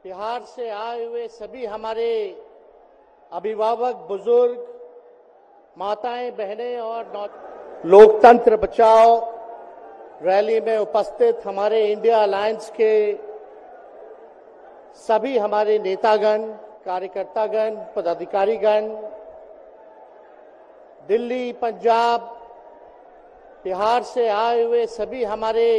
बिहार से आए हुए सभी हमारे अभिभावक, बुजुर्ग, माताएं, बहनें और लोकतंत्र बचाओ रैली में उपस्थित हमारे इंडिया अलायंस के सभी हमारे नेतागण, कार्यकर्तागण, पदाधिकारीगण, दिल्ली, पंजाब, बिहार से आए हुए सभी हमारे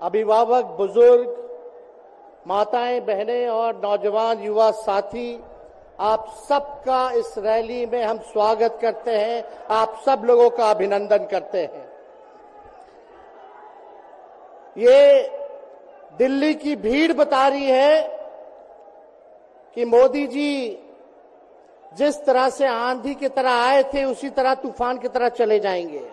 अभिभावक, बुजुर्ग, माताएं, बहनें और नौजवान युवा साथी, आप सबका इस रैली में हम स्वागत करते हैं। आप सब लोगों का अभिनंदन करते हैं। ये दिल्ली की भीड़ बता रही है कि मोदी जी जिस तरह से आंधी की तरह आए थे उसी तरह तूफान की तरह चले जाएंगे।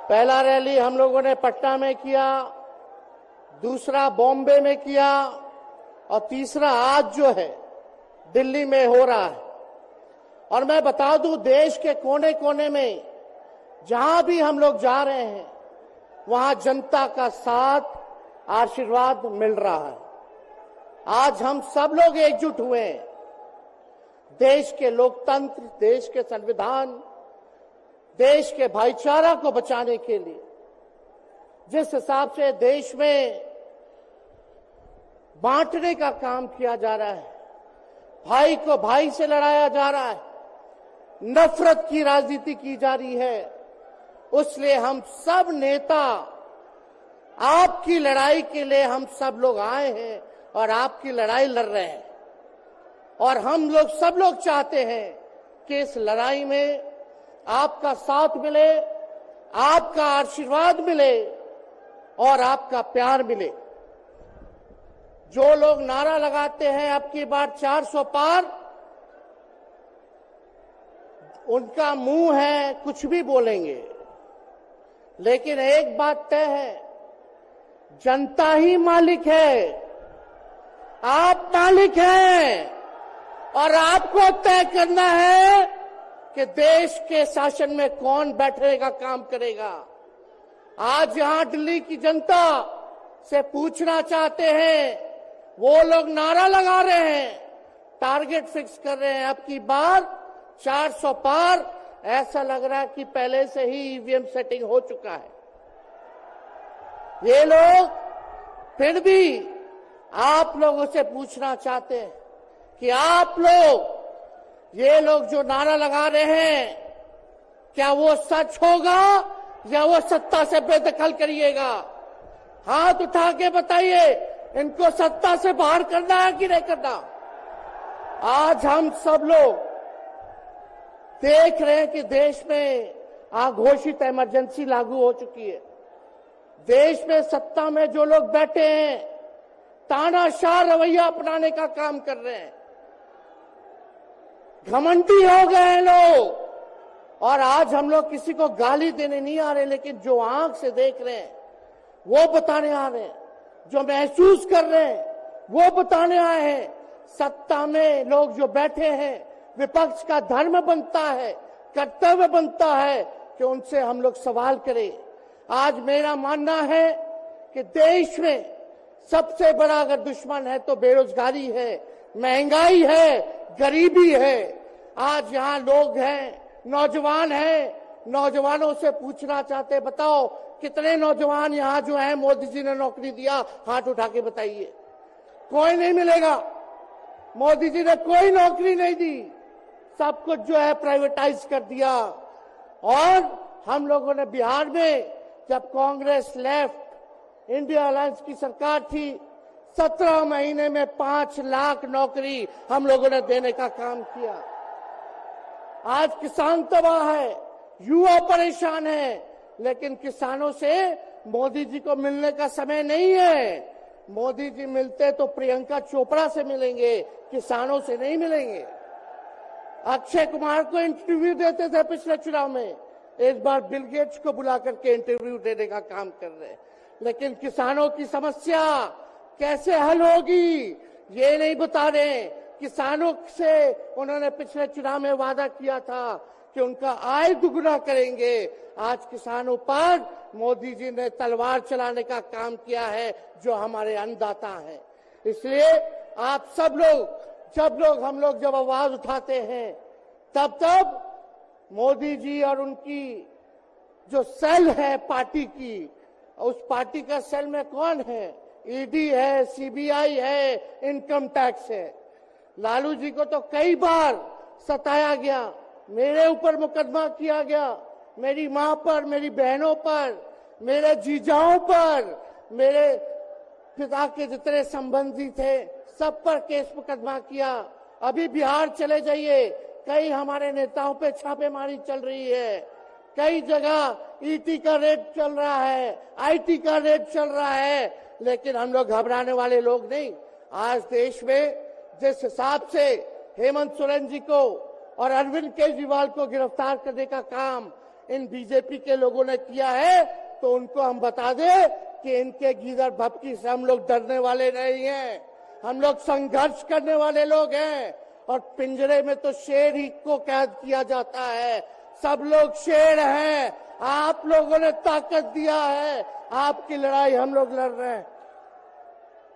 पहला रैली हम लोगों ने पटना में किया, दूसरा बॉम्बे में किया और तीसरा आज जो है दिल्ली में हो रहा है। और मैं बता दूं, देश के कोने कोने में जहां भी हम लोग जा रहे हैं वहां जनता का साथ, आशीर्वाद मिल रहा है। आज हम सब लोग एकजुट हुए हैं देश के लोकतंत्र, देश के संविधान, देश के भाईचारा को बचाने के लिए। जिस हिसाब से देश में बांटने का काम किया जा रहा है, भाई को भाई से लड़ाया जा रहा है, नफरत की राजनीति की जा रही है, उसलिए हम सब नेता आपकी लड़ाई के लिए हम सब लोग आए हैं और आपकी लड़ाई लड़ रहे हैं। और हम लोग सब लोग चाहते हैं कि इस लड़ाई में आपका साथ मिले, आपका आशीर्वाद मिले और आपका प्यार मिले। जो लोग नारा लगाते हैं अब की बार 400 पार, उनका मुंह है, कुछ भी बोलेंगे, लेकिन एक बात तय है, जनता ही मालिक है, आप मालिक हैं और आपको तय करना है कि देश के शासन में कौन बैठने का काम करेगा। आज यहां दिल्ली की जनता से पूछना चाहते हैं, वो लोग नारा लगा रहे हैं, टारगेट फिक्स कर रहे हैं, अब की बार 400 पार, ऐसा लग रहा है कि पहले से ही ईवीएम सेटिंग हो चुका है। ये लोग फिर भी आप लोगों से पूछना चाहते हैं कि आप लोग, ये लोग जो नारा लगा रहे हैं, क्या वो सच होगा या वो सत्ता से बेदखल करिएगा? हाथ उठा के बताइए, इनको सत्ता से बाहर करना है कि नहीं करना? आज हम सब लोग देख रहे हैं कि देश में अघोषित इमरजेंसी लागू हो चुकी है। देश में सत्ता में जो लोग बैठे हैं तानाशाह रवैया अपनाने का काम कर रहे हैं, घमंडी हो गए हैं लोग। और आज हम लोग किसी को गाली देने नहीं आ रहे, लेकिन जो आंख से देख रहे हैं वो बताने आ रहे हैं, जो महसूस कर रहे हैं वो बताने आए हैं। सत्ता में लोग जो बैठे हैं, विपक्ष का धर्म बनता है, कर्तव्य बनता है कि उनसे हम लोग सवाल करें। आज मेरा मानना है कि देश में सबसे बड़ा अगर दुश्मन है तो बेरोजगारी है, महंगाई है, गरीबी है। आज यहाँ लोग हैं, नौजवान हैं, नौजवानों से पूछना चाहते, बताओ कितने नौजवान यहाँ जो हैं मोदी जी ने नौकरी दिया? हाथ उठा के बताइए। कोई नहीं मिलेगा। मोदी जी ने कोई नौकरी नहीं दी, सब कुछ जो है प्राइवेटाइज कर दिया। और हम लोगों ने बिहार में जब कांग्रेस लेफ्ट, इंडिया अलायंस की सरकार थी, 17 महीने में 5 लाख नौकरी हम लोगों ने देने का काम किया। आज किसान तबाह है, युवा परेशान है, लेकिन किसानों से मोदी जी को मिलने का समय नहीं है। मोदी जी मिलते तो प्रियंका चोपड़ा से मिलेंगे, किसानों से नहीं मिलेंगे। अक्षय कुमार को इंटरव्यू देते थे पिछले चुनाव में, इस बार बिल गेट्स को बुला करके इंटरव्यू देने का काम कर रहे हैं। लेकिन किसानों की समस्या कैसे हल होगी ये नहीं बता रहे। किसानों से उन्होंने पिछले चुनाव में वादा किया था कि उनका आय दुगना करेंगे। आज किसानों पर मोदी जी ने तलवार चलाने का काम किया है, जो हमारे अन्नदाता हैं। इसलिए आप सब लोग, हम लोग जब आवाज उठाते हैं, तब मोदी जी और उनकी जो सेल है पार्टी की, उस पार्टी का सेल में कौन है? ईडी है, सीबीआई है, इनकम टैक्स है। लालू जी को तो कई बार सताया गया, मेरे ऊपर मुकदमा किया गया, मेरी मां पर, मेरी बहनों पर, मेरे जीजाओं पर, मेरे पिता के जितने संबंधी थे सब पर केस मुकदमा किया। अभी बिहार चले जाइए, कई हमारे नेताओं पे छापेमारी चल रही है, कई जगह ईटी का रेड चल रहा है, आईटी का रेड चल रहा है, लेकिन हम लोग घबराने वाले लोग नहीं। आज देश में जिस हिसाब से हेमंत सोरेन जी को और अरविंद केजरीवाल को गिरफ्तार करने का काम इन बीजेपी के लोगों ने किया है, तो उनको हम बता दें कि इनके गीदड़ भपकी से हम लोग डरने वाले नहीं हैं। हम लोग संघर्ष करने वाले लोग हैं, और पिंजरे में तो शेर ही को कैद किया जाता है। सब लोग शेर हैं, आप लोगों ने ताकत दिया है, आपकी लड़ाई हम लोग लड़ रहे हैं।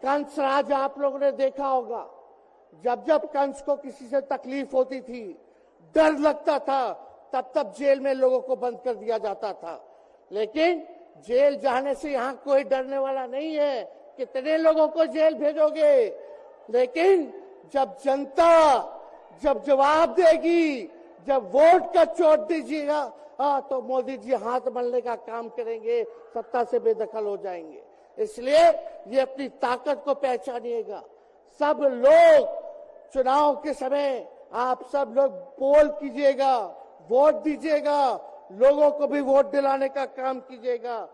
कंस राज आप लोगों ने देखा होगा, जब कंस को किसी से तकलीफ होती थी, डर लगता था, तब जेल में लोगों को बंद कर दिया जाता था। लेकिन जेल जाने से यहाँ कोई डरने वाला नहीं है। कितने लोगों को जेल भेजोगे? लेकिन जब जनता जब जवाब देगी, जब वोट का चोट दीजिएगा, तो मोदी जी हाथ मलने का काम करेंगे, सत्ता से बेदखल हो जाएंगे। इसलिए ये अपनी ताकत को पहचानिएगा। सब लोग चुनाव के समय आप सब लोग पोल कीजिएगा, वोट दीजिएगा, लोगों को भी वोट दिलाने का काम कीजिएगा।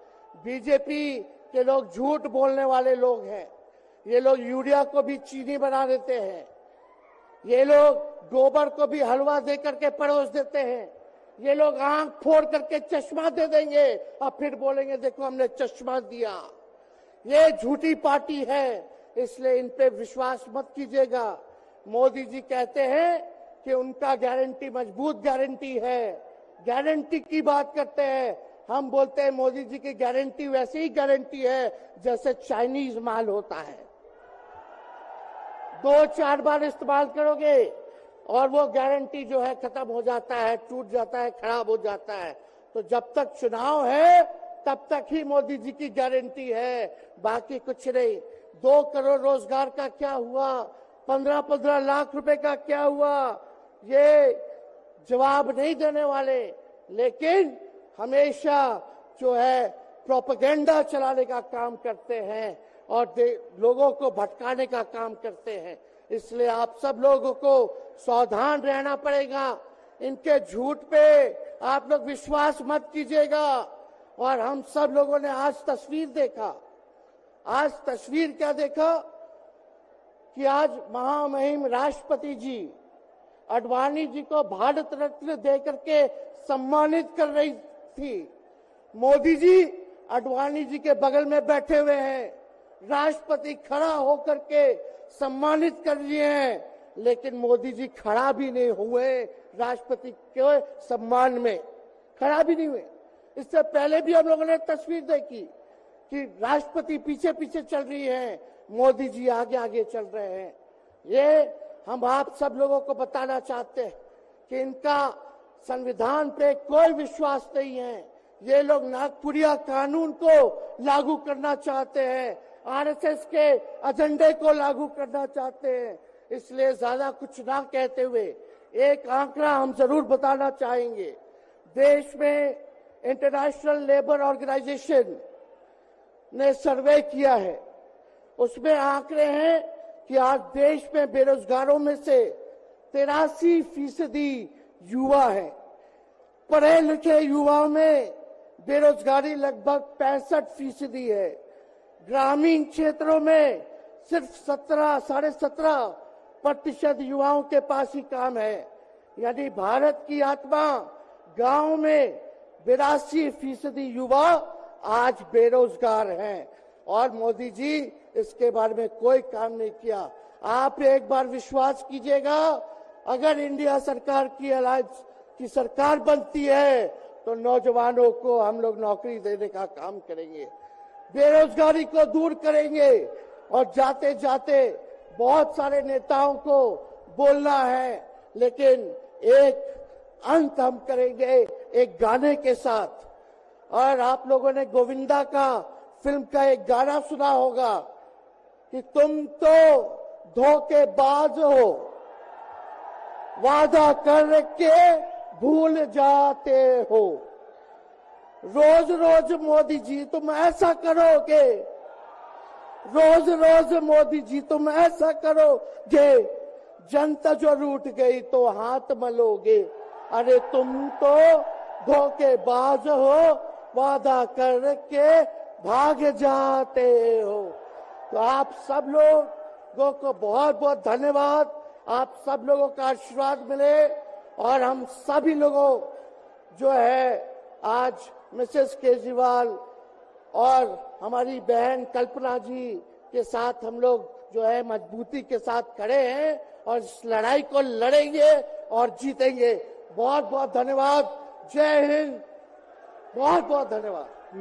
बीजेपी के लोग झूठ बोलने वाले लोग हैं। ये लोग यूरिया को भी चीनी बना देते हैं, ये लोग गोबर को भी हलवा दे करके परोस देते हैं, ये लोग आंख फोड़ करके चश्मा दे देंगे और फिर बोलेंगे देखो हमने चश्मा दिया। ये झूठी पार्टी है, इसलिए इन पे विश्वास मत कीजिएगा। मोदी जी कहते हैं कि उनका गारंटी मजबूत गारंटी है, गारंटी की बात करते हैं। हम बोलते हैं मोदी जी की गारंटी वैसे ही गारंटी है जैसे चाइनीज माल होता है, 2-4 बार इस्तेमाल करोगे और वो गारंटी जो है खत्म हो जाता है, टूट जाता है, खराब हो जाता है। तो जब तक चुनाव है तब तक ही मोदी जी की गारंटी है, बाकी कुछ नहीं। 2 करोड़ रोजगार का क्या हुआ, 15-15 लाख रुपए का क्या हुआ, ये जवाब नहीं देने वाले, लेकिन हमेशा जो है प्रोपेगेंडा चलाने का काम करते हैं और लोगों को भटकाने का काम करते हैं। इसलिए आप सब लोगों को सावधान रहना पड़ेगा। इनके झूठ पे आप लोग विश्वास मत कीजिएगा। और हम सब लोगों ने आज तस्वीर देखा, आज तस्वीर क्या देखा कि आज महामहिम राष्ट्रपति जी अडवाणी जी को भारत रत्न देकर के सम्मानित कर रही थी। मोदी जी अडवाणी जी के बगल में बैठे हुए हैं, राष्ट्रपति खड़ा होकर के सम्मानित कर लिए हैं, लेकिन मोदी जी खड़ा भी नहीं हुए, राष्ट्रपति के सम्मान में खड़ा भी नहीं हुए। इससे पहले भी हम लोगों ने तस्वीर देखी कि राष्ट्रपति पीछे पीछे चल रही है, मोदी जी आगे आगे चल रहे हैं। ये हम आप सब लोगों को बताना चाहते हैं कि इनका संविधान पे कोई विश्वास नहीं है। ये लोग नागपुरिया कानून को लागू करना चाहते हैं, आरएसएस के एजेंडे को लागू करना चाहते हैं। इसलिए ज्यादा कुछ ना कहते हुए एक आंकड़ा हम जरूर बताना चाहेंगे। देश में इंटरनेशनल लेबर ऑर्गेनाइजेशन ने सर्वे किया है, उसमें आंकड़े हैं कि आज देश में बेरोजगारों में से 83% युवा है। पढ़े लिखे युवाओं में बेरोजगारी लगभग 65% है। ग्रामीण क्षेत्रों में सिर्फ 17.5% युवाओं के पास ही काम है। यानी भारत की आत्मा गांव में 82% युवा आज बेरोजगार हैं और मोदी जी इसके बारे में कोई काम नहीं किया। आप एक बार विश्वास कीजिएगा, अगर इंडिया सरकार की अलायंस की सरकार बनती है तो नौजवानों को हम लोग नौकरी देने का काम करेंगे, बेरोजगारी को दूर करेंगे। और जाते जाते बहुत सारे नेताओं को बोलना है, लेकिन एक अंत हम करेंगे एक गाने के साथ। और आप लोगों ने गोविंदा का फिल्म का एक गाना सुना होगा कि तुम तो धोखेबाज हो, वादा करके भूल जाते हो। रोज रोज मोदी जी तुम ऐसा करोगे, रोज रोज मोदी जी तुम ऐसा करोगे, जनता जो रूठ गई तो हाथ मलोगे। अरे तुम तो धोखेबाज हो, वादा करके भाग जाते हो। तो आप सब लोगों को बहुत बहुत धन्यवाद। आप सब लोगों का आशीर्वाद मिले और हम सभी लोगों जो है आज मिसेस केजरीवाल और हमारी बहन कल्पना जी के साथ हम लोग जो है मजबूती के साथ खड़े हैं और इस लड़ाई को लड़ेंगे और जीतेंगे। बहुत बहुत धन्यवाद। जय हिंद। बहुत बहुत धन्यवाद।